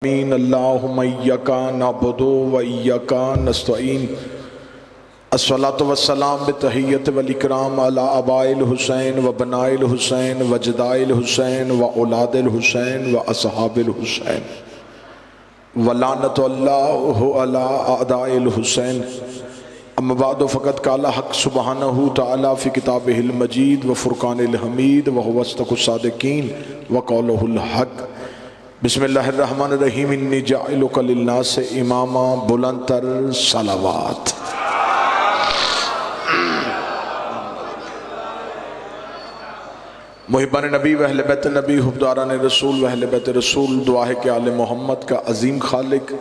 آمین اللہم ایاک نعبد و ایاک نستعین الصلاۃ والسلام بتحیت والاکرام علی آباء الحسین و بناء الحسین و جداء الحسین و اولاد الحسین و اصحاب الحسین ولعنت اللہ علی اعداء الحسین اما بعد فقد قال حق سبحانہ تعالی فی کتابہ المجید و فرقان الحمید و هو اصدق الصادقین و قولہ الحق بسم اللہ الرحمن الرحیم انی جاعلک للناس اماما بلند تر صلوات محبان نبی و اہل بیت نبی حبداران رسول و اہل بیت رسول دعا ہے کہ آل محمد کا عظیم خالق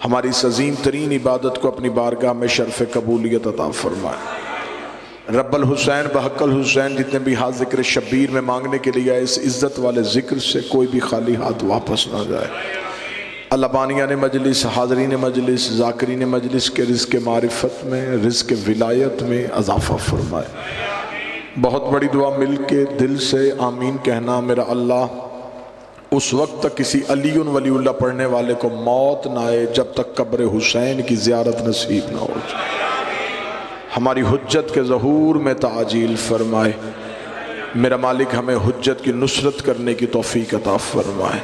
ہماری اس عظیم ترین عبادت کو اپنی بارگاہ میں شرف قبولیت عطا فرمائے۔ رب الحسین بحق الحسین جتنے بھی ہاتھ ذکر شبیر میں مانگنے کے لیے اس عزت والے ذکر سے کوئی بھی خالی ہاتھ واپس نہ جائے۔ اللہ بانیان مجلس، حاضرین مجلس، ذاکرین مجلس کے رزق معرفت میں، رزق ولایت میں اضافہ فرمائے۔ بہت بڑی دعا مل کے دل سے آمین کہنا۔ میرا اللہ اس وقت تک کسی علی ولی اللہ پڑھنے والے کو موت نہ آئے جب تک قبر حسین کی زیارت نصیب نہ ہو جائے۔ ہماری حجت کے ظہور میں تعجیل فرمائے۔ میرا مالک ہمیں حجت کی نصرت کرنے کی توفیق عطا فرمائے۔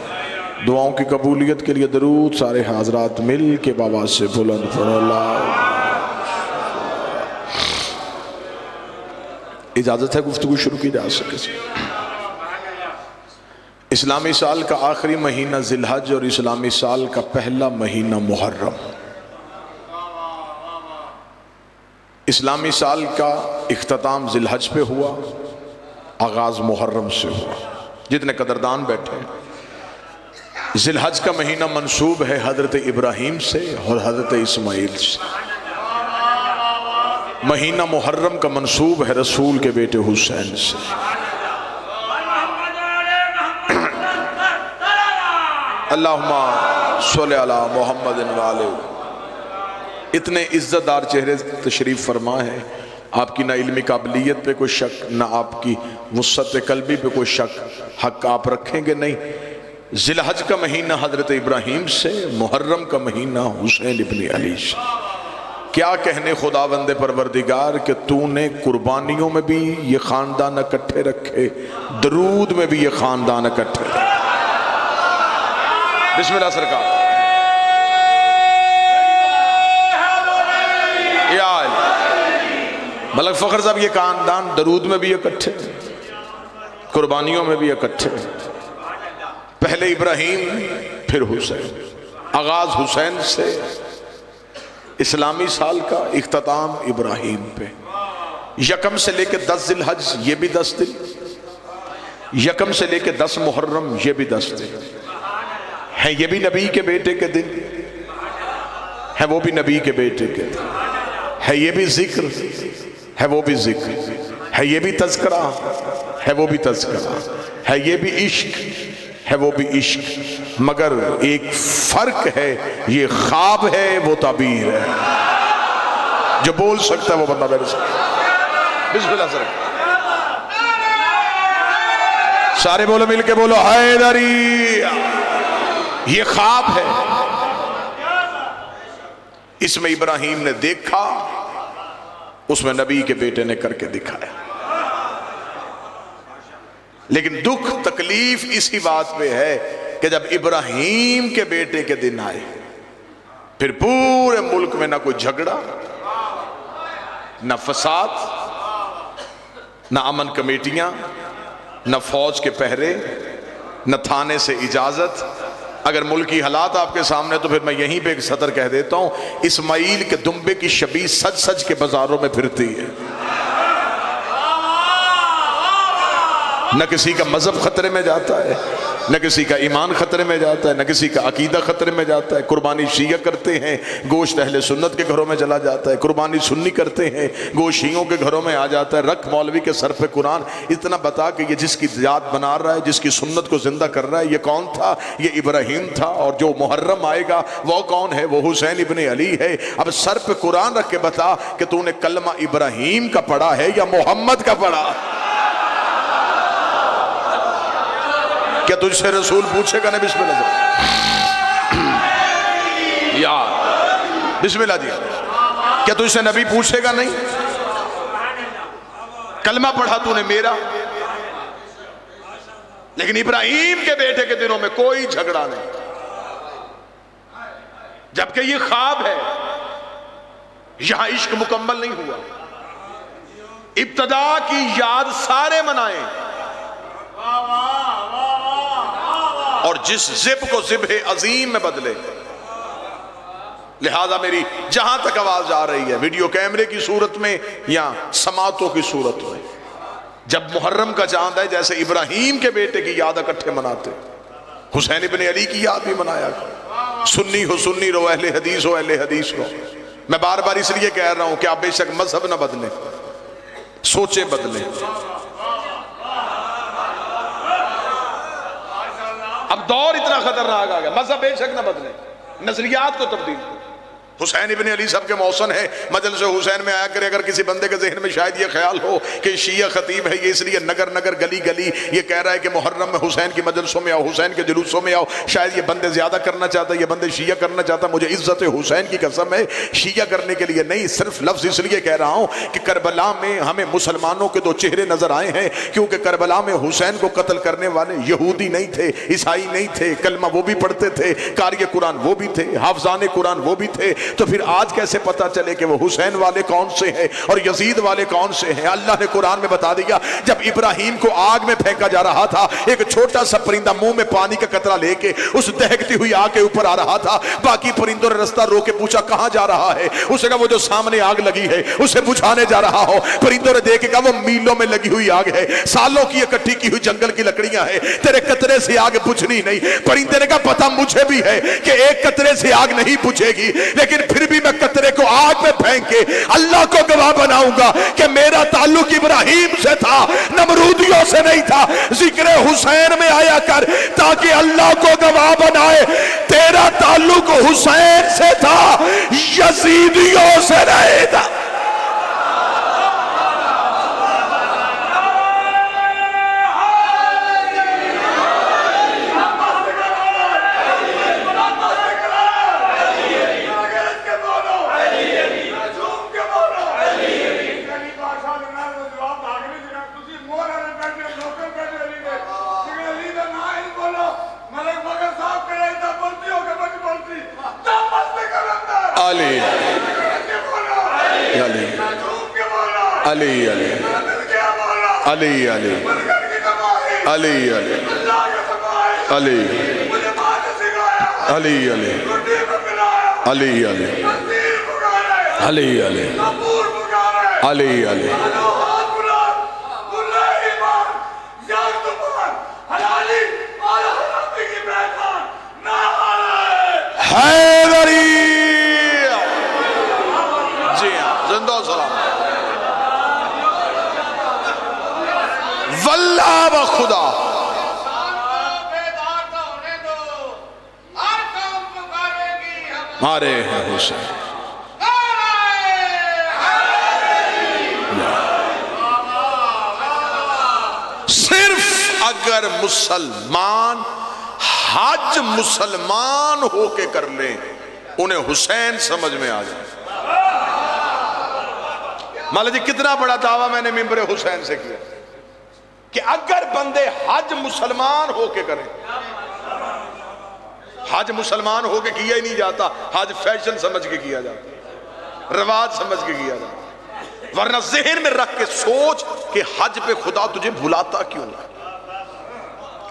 دعاؤں کی قبولیت کے لیے درود سارے حضرات مل کے بابا سے بلند پڑھو۔ اجازت ہے گفتگو شروع کی جا سکے۔ اسلامی سال کا آخری مہینہ ذی الحج اور اسلامی سال کا پہلا مہینہ محرم۔ اسلامی سال کا اختتام ذی الحج پہ ہوا، آغاز محرم سے ہوا۔ جتنے قدردان بیٹھے ذی الحج کا مہینہ منسوب ہے حضرت ابراہیم سے اور حضرت اسماعیل سے۔ مہینہ محرم کا منسوب ہے رسول کے بیٹے حسین سے۔ اللہم صلی علی محمد وآلہ۔ اتنے عزت دار چہرے تشریف فرما ہے، آپ کی نہ علمی قابلیت پہ کوئی شک، نہ آپ کی وسعت قلبی پہ کوئی شک، حق آپ رکھیں گے نہیں۔ ذی الحج کا مہینہ حضرت ابراہیم سے، محرم کا مہینہ حسین ابن علی سے۔ کیا کہنے خداوند پروردگار کہ تو نے قربانیوں میں بھی یہ خاندان اکٹھے رکھے، درود میں بھی یہ خاندان اکٹھے رکھے۔ بسم اللہ سرکار۔ ملک فخر صاحب یہ خاندان درود میں بھی اکٹھے، قربانیوں میں بھی اکٹھے۔ پہلے ابراہیم پھر حسین، آغاز حسین سے، اسلامی سال کا اختتام ابراہیم پہ۔ یکم سے لے کے 10 ذی الحج یہ بھی 10 دن، یکم سے لے کے 10 محرم یہ بھی 10 دن ہیں۔ یہ بھی نبی کے بیٹے کے دن ہے، وہ بھی نبی کے بیٹے کے دن ہے۔ یہ بھی ذکر ہے، وہ بھی ذکر ہے۔ یہ بھی تذکرہ ہے، وہ بھی تذکرہ ہے۔ یہ بھی عشق ہے، وہ بھی عشق، مگر ایک فرق ہے، یہ خواب ہے، وہ تعبیر ہے۔ جو بول سکتا ہے وہ بندہ میرے سے بسم اللہ سر۔ سارے بولو، مل کے بولو حیدری۔ یہ خواب ہے، اس میں ابراہیم نے دیکھا، اس میں نبی کے بیٹے نے کر کے دکھایا۔ لیکن دکھ تکلیف اسی بات پہ ہے کہ جب ابراہیم کے بیٹے کے دن آئے، پھر پورے ملک میں نہ کوئی جھگڑا، نہ فساد، نہ امن کمیٹیاں، نہ فوج کے پہرے، نہ تھانے سے اجازت۔ اگر ملکی حالات آپ کے سامنے تو پھر میں یہیں پہ ایک سطر کہہ دیتا ہوں، اسماعیل کے دمبے کی شبیہ سج سج کے بازاروں میں پھرتی ہے۔ نہ کسی کا مذہب خطرے میں جاتا ہے، نہ کسی کا ایمان خطرے میں جاتا ہے، نہ کسی کا عقیدہ خطرے میں جاتا ہے۔ قربانی شیعہ کرتے ہیں، گوشت اہل سنت کے گھروں میں چلا جاتا ہے۔ قربانی سنی کرتے ہیں، گوشت شیعوں کے گھروں میں آ جاتا ہے۔ رکھ مولوی کے سر پہ قرآن، اتنا بتا کہ یہ جس کی یاد بنا رہا ہے، جس کی سنت کو زندہ کر رہا ہے، یہ کون تھا؟ یہ ابراہیم تھا۔ اور جو محرم آئے گا وہ کون ہے؟ وہ حسین ابن علی ہے۔ اب سر پہ قرآن رکھ کے بتا کہ تو نے کلمہ ابراہیم کا پڑھا ہے یا محمد کا پڑھا؟ کیا تجھ سے رسول پوچھے گا نہیں؟ بسم اللہ۔ بسم اللہ دیا. کیا تجھ سے نبی پوچھے گا نہیں؟ کلمہ پڑھا تو نے میرا. لیکن ابراہیم کے بیٹے کے دنوں میں کوئی جھگڑا نہیں، جبکہ یہ خواب ہے. یہاں عشق مکمل نہیں ہوا. ابتدا کی یاد سارے منائیں، اور جس ذب کو ذبح عظیم میں بدلے. لہذا میری جہاں تک آواز جا رہی ہے، ویڈیو کیمرے کی صورت میں یا سماعتوں کی صورت میں، جب محرم کا چاند ہے جیسے ابراہیم کے بیٹے کی یاد اکٹھے مناتے، حسین ابن علی کی یاد بھی منایا کرو. سنی ہو سنی رو، اہل حدیث ہو اہل حدیث رو. میں بار بار اس لیے کہہ رہا ہوں کہ آپ بے شک مذہب نہ بدلیں، سوچیں بدلیں. اب دور اتنا خطرناک آ گیا، مذہب بے شک نہ بدلیں، نظریات کو تبدیل کریں. حسین ابن علی صاحب کے محسن ہے، مجلس حسین میں آیا کرے. اگر کسی بندے کے ذہن میں شاید یہ خیال ہو کہ شیعہ خطیب ہے، یہ اس لیے نگر نگر گلی گلی یہ کہہ رہا ہے کہ محرم میں حسین کی مجلسوں میں آؤ، حسین کے جلوسوں میں آؤ، شاید یہ بندے زیادہ کرنا چاہتا ہے، یہ بندے شیعہ کرنا چاہتا. مجھے عزت حسین کی قسم ہے، شیعہ کرنے کے لیے نہیں، صرف لفظ اس لیے کہہ رہا ہوں کہ کربلا میں ہمیں مسلمانوں کے دو چہرے نظر آئے ہیں، کیونکہ کربلا میں حسین کو قتل کرنے والے یہودی نہیں تھے، عیسائی نہیں تھے، کلمہ وہ بھی پڑھتے تھے، قاری قرآن وہ بھی تھے، حافظان قرآن وہ بھی تھے. تو پھر آج کیسے پتا چلے کہ وہ حسین والے کون سے ہیں اور یزید والے کون سے ہیں؟ اللہ نے قرآن میں بتا دیا. جب ابراہیم کو آگ میں پھینکا جا رہا تھا، ایک چھوٹا سا پرندہ منہ میں پانی کا قطرہ لے کے اس دہکتی ہوئی آگ کے اوپر آ رہا تھا. باقی پرندوں نے رستہ روک کے پوچھا کہاں جا رہا ہے؟ اسے کہا وہ جو سامنے آگ لگی ہے اسے بجھانے جا رہا ہو. پرندوں نے دیکھ کے کہا وہ میلوں میں لگی ہوئی آگ ہے، سالوں کی اکٹھی کی ہوئی جنگل کی لکڑیاں ہیں، تیرے قطرے سے آگ بجھنی نہیں. پرندے نے کہا پتہ مجھے بھی ہے کہ ایک قطرے سے آگ نہیں بجھے گی، لیکن پھر بھی میں قطرے کو آگ میں پھینک کے اللہ کو گواہ بناؤں گا کہ میرا تعلق ابراہیم سے تھا، نمرودیوں سے نہیں تھا. ذکر حسین میں آیا کر تاکہ اللہ کو گواہ بنائے تیرا تعلق حسین سے تھا، یزیدیوں سے نہیں تھا. علی علی علی علی علی علی علی علی علی علی علی علی علی حیدری. جی ہاں، زندہ و سلام. واللہ و خدا ہمارے ہیں حسین. صرف اگر مسلمان حج مسلمان ہو کے کر لیں انہیں حسین سمجھ میں آ جائے. مولا جی کتنا بڑا دعویٰ میں نے ممبر حسین سے کیا کہ اگر بندے حج مسلمان ہو کے کریں. حج مسلمان ہو کے کیا ہی نہیں جاتا، حج فیشن سمجھ کے کیا جاتا، رواج سمجھ کے کیا جاتا. ورنہ ذہن میں رکھ کے سوچ کہ حج پہ خدا تجھے بھلاتا کیوں ہے.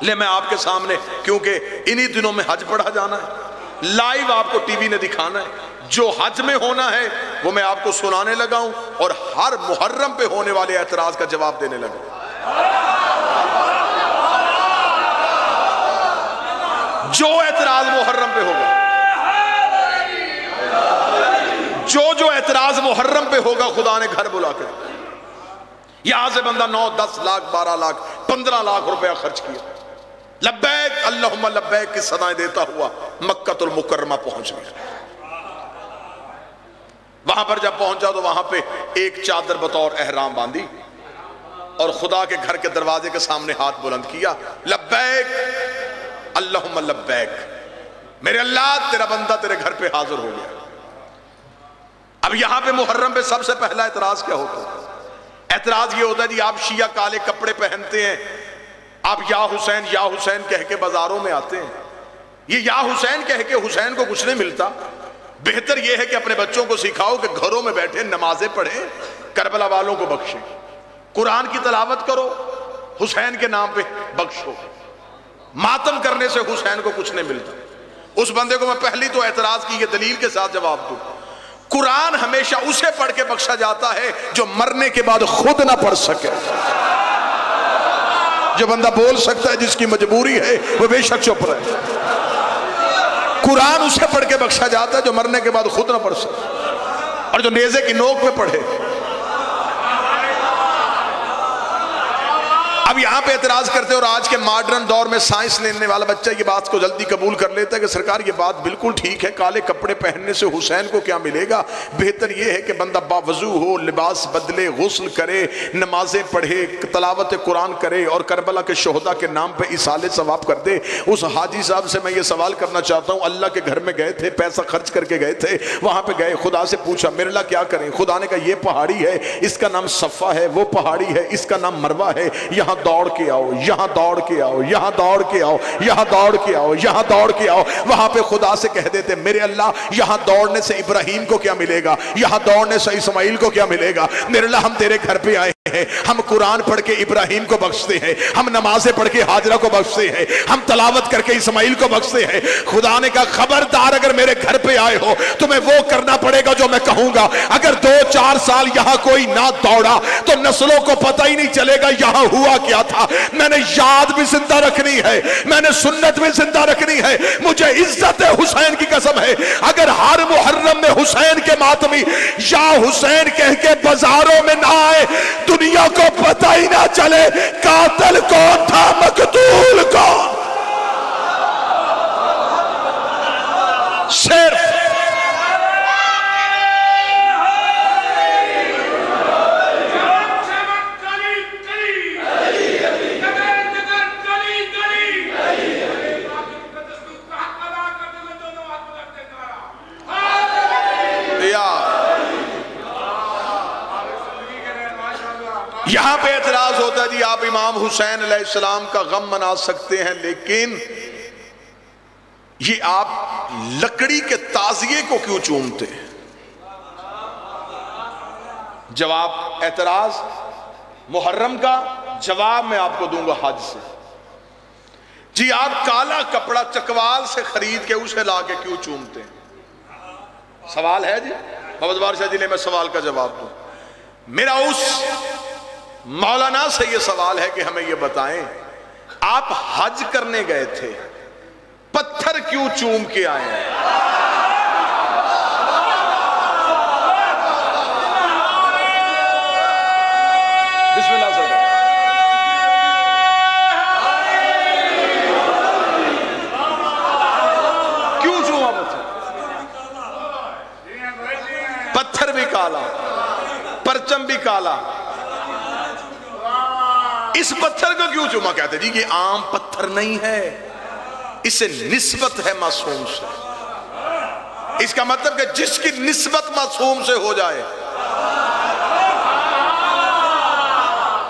لے میں آپ کے سامنے، کیونکہ انہی دنوں میں حج پڑھا جانا ہے، لائیو آپ کو ٹی وی نے دکھانا ہے، جو حج میں ہونا ہے وہ میں آپ کو سنانے لگا ہوں، اور ہر محرم پہ ہونے والے اعتراض کا جواب دینے لگا. جو اعتراض محرم پہ ہوگا، جو اعتراض محرم پہ ہوگا خدا نے گھر بلا کے یہاں سے بندہ 9 10 لاکھ 12 لاکھ 15 لاکھ روپیہ خرچ کیا، لبیک اللہم لبیک کی صدائیں دیتا ہوا مکہ المکرمہ پہنچ گیا. وہاں پر جب پہنچا تو وہاں پہ ایک چادر بطور احرام باندھی اور خدا کے گھر کے دروازے کے سامنے ہاتھ بلند کیا، لبیک اللہم لبیک، میرے اللہ تیرا بندہ تیرے گھر پہ حاضر ہو گیا. اب یہاں پہ محرم پہ سب سے پہلا اعتراض کیا ہوتا ہے؟ اعتراض یہ ہوتا ہے جی آپ شیعہ کالے کپڑے پہنتے ہیں، آپ یا حسین کہہ کے بازاروں میں آتے ہیں. یہ یا حسین کہہ کے حسین کو کچھ نہیں ملتا. بہتر یہ ہے کہ اپنے بچوں کو سکھاؤ کہ گھروں میں بیٹھے نمازیں پڑھیں، کربلا والوں کو بخشیں، قرآن کی تلاوت کرو، حسین کے نام پہ بخشو. ماتم کرنے سے حسین کو کچھ نہیں ملتا. اس بندے کو میں پہلی تو اعتراض کی یہ دلیل کے ساتھ جواب دوں. قرآن ہمیشہ اسے پڑھ کے بخشا جاتا ہے جو مرنے کے بعد خود نہ پڑھ سکے. جو بندہ بول سکتا ہے، جس کی مجبوری ہے، وہ بے شک چپ رہے. قرآن اسے پڑھ کے بخشا جاتا ہے جو مرنے کے بعد خود نہ پڑھ سکے، اور جو نیزے کی نوک پہ پڑھے. اب یہاں پہ اعتراض کرتے اور آج کے ماڈرن دور میں سائنس لینے والا بچہ یہ بات کو جلدی قبول کر لیتا ہے کہ سرکار یہ بات بالکل ٹھیک ہے، کالے کپڑے پہننے سے حسین کو کیا ملے گا؟ بہتر یہ ہے کہ بندہ باوضو ہو، لباس بدلے، غسل کرے، نمازیں پڑھے، تلاوت قرآن کرے، اور کربلا کے شہداء کے نام پہ اصالے ثواب کر دے. اس حاجی صاحب سے میں یہ سوال کرنا چاہتا ہوں، اللہ کے گھر میں گئے تھے، پیسہ خرچ کر کے گئے تھے، وہاں پہ گئے، خدا سے پوچھا میرے اللہ کیا کریں؟ خدا نے کہا یہ پہاڑی ہے، اس کا نام صفا ہے، وہ پہاڑی ہے، اس کا نام مروہ ہے، یہاں دوڑ کے آؤ، یہاں دوڑ کے آؤ، یہاں دوڑ کے آؤ، یہاں دوڑ کے آؤ، یہاں دوڑ کے آؤ. وہاں پہ خدا سے کہہ دیتے میرے اللہ یہاں دوڑنے سے ابراہیم کو کیا ملے گا، یہاں دوڑنے سے اسماعیل کو کیا ملے گا؟ میرے اللہ ہم تیرے گھر پہ آئے ہیں، ہم قرآن پڑھ کے ابراہیم کو بخشتے ہیں، ہم نمازیں پڑھ کے ہاجرہ کو بخشتے ہیں، ہم تلاوت کر کے اسماعیل کو بخشتے ہیں. خدا نے کہا خبردار اگر میرے گھر پہ آئے ہو تمہیں وہ کرنا پڑے گا جو میں کہوں گا. اگر 2-4 سال یہاں کوئی نہ دوڑا تو نسلوں کو پتہ ہی نہیں چلے گا یہاں ہوا کیا تھا. میں نے یاد بھی زندہ رکھنی ہے، میں نے سنت بھی زندہ رکھنی ہے. مجھے عزت حسین کی قسم ہے اگر ہر محرم میں حسین کے ماتمی یا حسین کہہ کے بازاروں میں نہ آئے، دنیا کو پتہ ہی نہ چلے قاتل کون تھا، مقتول کون. صرف یہاں پہ اعتراض ہوتا ہے جی آپ امام حسین علیہ السلام کا غم منا سکتے ہیں لیکن یہ آپ لکڑی کے تازیے کو کیوں چومتے ہیں؟ جواب اعتراض محرم کا جواب میں آپ کو دوں گا حج سے. جی آپ کالا کپڑا چکوال سے خرید کے اسے لا کے کیوں چومتے ہیں؟ سوال ہے جی محمد بارشاہ جی نے میں سوال کا جواب دوں. میرا اس مولانا سے یہ سوال ہے کہ ہمیں یہ بتائیں آپ حج کرنے گئے تھے، پتھر کیوں چوم کے آئے ہیں؟ بسم اللہ صلی اللہ. کیوں چوما پتھر بھی کالا، پرچم بھی کالا، اس پتھر کو کیوں چوما؟ کہتے جی یہ عام پتھر نہیں ہے، اسے نسبت ہے معصوم سے. اس کا مطلب کہ جس کی نسبت معصوم سے ہو جائے.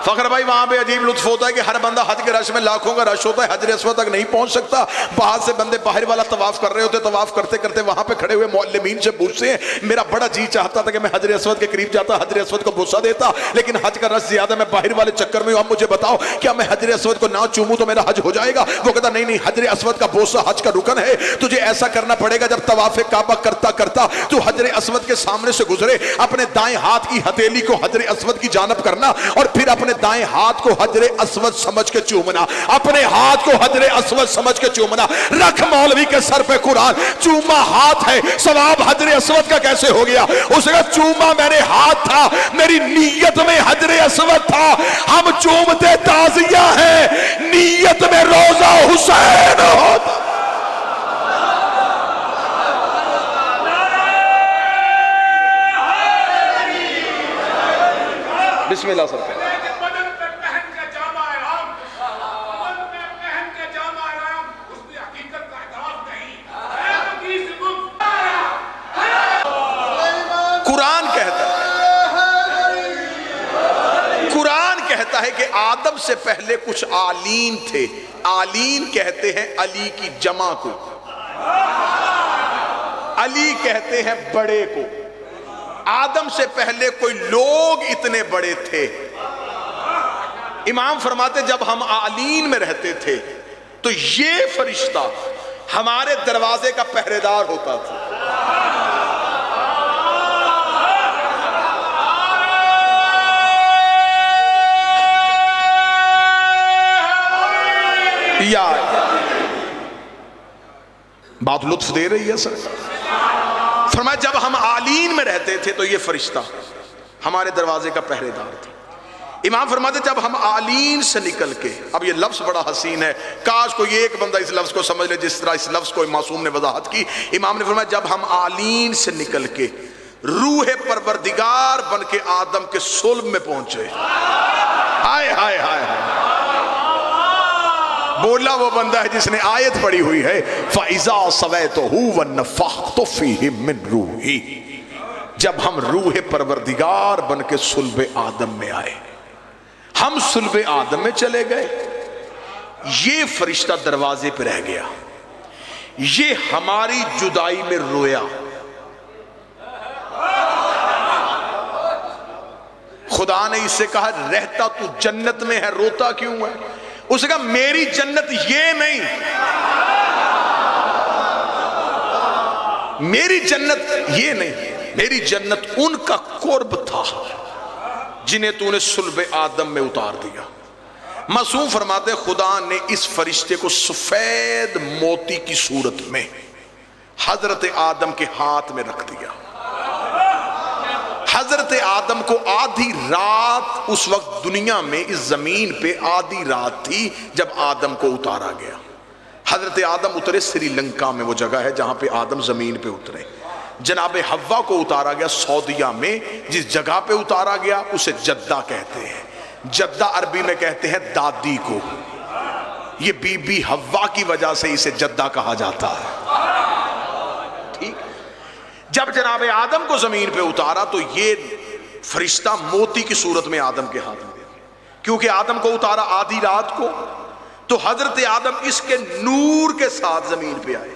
فخر بھائی وہاں پہ عجیب لطف ہوتا ہے کہ ہر بندہ حج کے رش میں لاکھوں کا رش ہوتا ہے، حجر اسود تک نہیں پہنچ سکتا. باہر سے بندے باہر والا طواف کر رہے ہوتے، طواف کرتے کرتے وہاں پہ کھڑے ہوئے معلمین سے پوچھتے ہیں میرا بڑا جی چاہتا تھا کہ میں حجر اسود کے قریب جاتا، حجر اسود کو بوسہ دیتا، لیکن حج کا رش زیادہ، میں باہر والے چکر میں ہوں. اب مجھے بتاؤ کیا میں حجر اسود کو نہ چوموں تو میرا حج ہو جائے گا؟ وہ کہتا نہیں، حجر اسود کا بوسہ حج کا رکن ہے. تجھے ایسا کرنا پڑے گا جب طواف کعبہ کرتا کرتا تو حجر اسود کے سامنے سے گزرے، اپنے دائیں ہاتھ کی ہتھیلی کو حجر اسود کی جانب کرنا اور پھر اپنے دائیں ہاتھ کو حجر اسود سمجھ کے چومنا، اپنے ہاتھ کو حجر اسود سمجھ کے چومنا. رکھ مولوی کے سر پہ قرآن، چوما ہاتھ ہے، ثواب حجر اسود کا کیسے ہو گیا؟ اس کا چوما میرے ہاتھ تھا، میری نیت میں حجر اسود تھا. ہم چومتے تعزیہ ہیں، نیت میں روزہ حسین ہوتا. بسم اللہ سر. قرآن ہے کہ آدم سے پہلے کچھ آلین تھے. آلین کہتے ہیں علی کی جمع کو, علی کہتے ہیں بڑے کو. آدم سے پہلے کوئی لوگ اتنے بڑے تھے. امام فرماتے جب ہم آلین میں رہتے تھے تو یہ فرشتہ ہمارے دروازے کا پہرے دار ہوتا تھا. یا بات لطف دے رہی ہے سر. فرمایا جب ہم آلین میں رہتے تھے تو یہ فرشتہ ہمارے دروازے کا پہرے دار تھا. امام فرماتے جب ہم آلین سے نکل کے, اب یہ لفظ بڑا حسین ہے, کاش کوئی ایک بندہ اس لفظ کو سمجھ لے جس طرح اس لفظ کو معصوم نے وضاحت کی. امام نے فرمایا جب ہم آلین سے نکل کے روح پروردگار بن کے آدم کے صلب میں پہنچے, ہائے ہائے ہائے ہائے, بولا وہ بندہ ہے جس نے آیت پڑھی ہوئی ہے فَإِذَا سَوَيْتُهُ وَنَفَخْتُ فِيهِ مِنْ رُوحِي. جب ہم روح پروردگار بن کے صلب آدم میں آئے, ہم صلب آدم میں چلے گئے, یہ فرشتہ دروازے پہ رہ گیا, یہ ہماری جدائی میں رویا. خدا نے اس سے کہا رہتا تو جنت میں ہے, روتا کیوں ہے؟ اس نے کہا میری جنت یہ نہیں, میری جنت یہ نہیں, میری جنت ان کا قرب تھا جنہیں تو نے صلب آدم میں اتار دیا. معصوم فرماتے خدا نے اس فرشتے کو سفید موتی کی صورت میں حضرت آدم کے ہاتھ میں رکھ دیا. حضرت آدم کو آدھی رات, اس وقت دنیا میں اس زمین پہ آدھی رات تھی جب آدم کو اتارا گیا. حضرت آدم اترے سری لنکا میں, وہ جگہ ہے جہاں پہ آدم زمین پہ اترے. جناب حوا کو اتارا گیا سعودیہ میں, جس جگہ پہ اتارا گیا اسے جدہ کہتے ہیں. جدہ عربی میں کہتے ہیں دادی کو, یہ بی بی حوا کی وجہ سے اسے جدہ کہا جاتا ہے. جب جناب آدم کو زمین پہ اتارا تو یہ فرشتہ موتی کی صورت میں آدم کے ہاتھ میں دیا, کیونکہ آدم کو اتارا آدھی رات کو, تو حضرت آدم اس کے نور کے ساتھ زمین پہ آئے.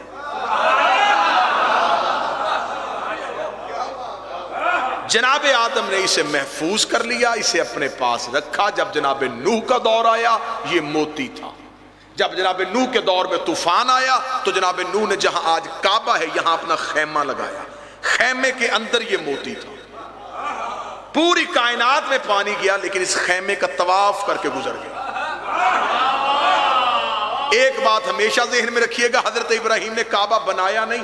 جناب آدم نے اسے محفوظ کر لیا, اسے اپنے پاس رکھا. جب جناب نوح کا دور آیا یہ موتی تھا. جب جناب نوح کے دور میں طوفان آیا تو جناب نوح نے جہاں آج کعبہ ہے یہاں اپنا خیمہ لگایا, خیمے کے اندر یہ موتی تھا. پوری کائنات میں پانی گیا لیکن اس خیمے کا طواف کر کے گزر گیا. ایک بات ہمیشہ ذہن میں رکھیے گا, حضرت ابراہیم نے کعبہ بنایا نہیں,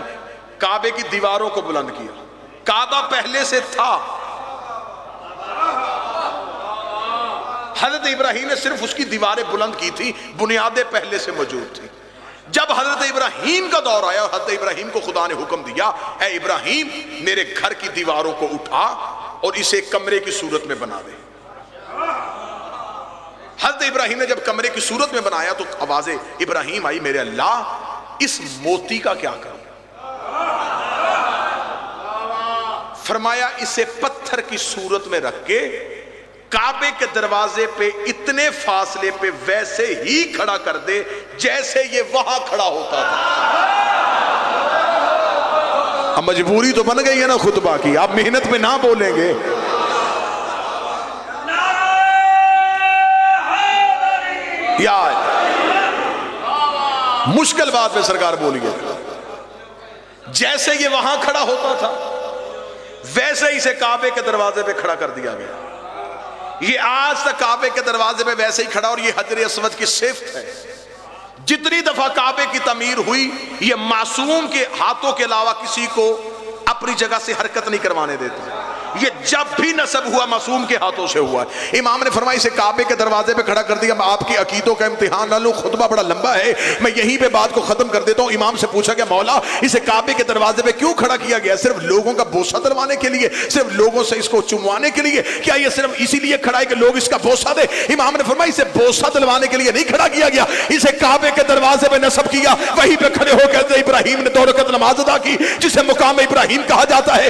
کعبے کی دیواروں کو بلند کیا. کعبہ پہلے سے تھا, حضرت ابراہیم نے صرف اس کی دیواریں بلند کی تھی, بنیادیں پہلے سے موجود تھی. جب حضرت ابراہیم کا دور آیا, حضرت ابراہیم کو خدا نے حکم دیا اے ابراہیم میرے گھر کی دیواروں کو اٹھا اور اسے کمرے کی صورت میں بنا دے. حضرت ابراہیم نے جب کمرے کی صورت میں بنایا تو آواز ابراہیم آئی میرے اللہ اس موتی کا کیا کروں؟ فرمایا اسے پتھر کی صورت میں رکھ کے کعبے کے دروازے پہ اتنے فاصلے پہ ویسے ہی کھڑا کر دے جیسے یہ وہاں کھڑا ہوتا تھا. اب مجبوری تو بن گئی ہے نا خطبہ کی, آپ محنت میں نہ بولیں گے. یار مشکل بات پہ سرکار بولیے, جیسے یہ وہاں کھڑا ہوتا تھا ویسے اسے کعبے کے دروازے پہ کھڑا کر دیا گیا. یہ آج تک کعبے کے دروازے پہ ویسے ہی کھڑا, اور یہ حجر اسود کی صفت ہے. جتنی دفعہ کعبے کی تعمیر ہوئی یہ معصوم کے ہاتھوں کے علاوہ کسی کو اپنی جگہ سے حرکت نہیں کروانے دیتا. یہ جب بھی نصب ہوا معصوم کے ہاتھوں سے ہوا. امام نے فرمایا اسے کعبے کے دروازے پہ کھڑا کر دیا. میں آپ کی عقیدوں کا امتحان نہ لوں, خطبہ بڑا لمبا ہے, میں یہیں پہ بات کو ختم کر دیتا ہوں. امام سے پوچھا کہ مولا اسے کعبے کے دروازے پہ کیوں کھڑا کیا گیا؟ صرف لوگوں کا بوسہ دلوانے کے لیے, صرف لوگوں سے اس کو چموانے کے لیے؟ کیا یہ صرف اسی لیے کھڑا ہے کہ لوگ اس کا بوسہ دے؟ امام نے فرمایا اسے بوسہ دلوانے کے لیے نہیں کھڑا کیا گیا, اسے کعبے کے دروازے پہ نصب کیا. وہیں پہ کھڑے ہو کے ابراہیم نے 2 رکعت نماز ادا کی جسے مقام ابراہیم کہا جاتا ہے.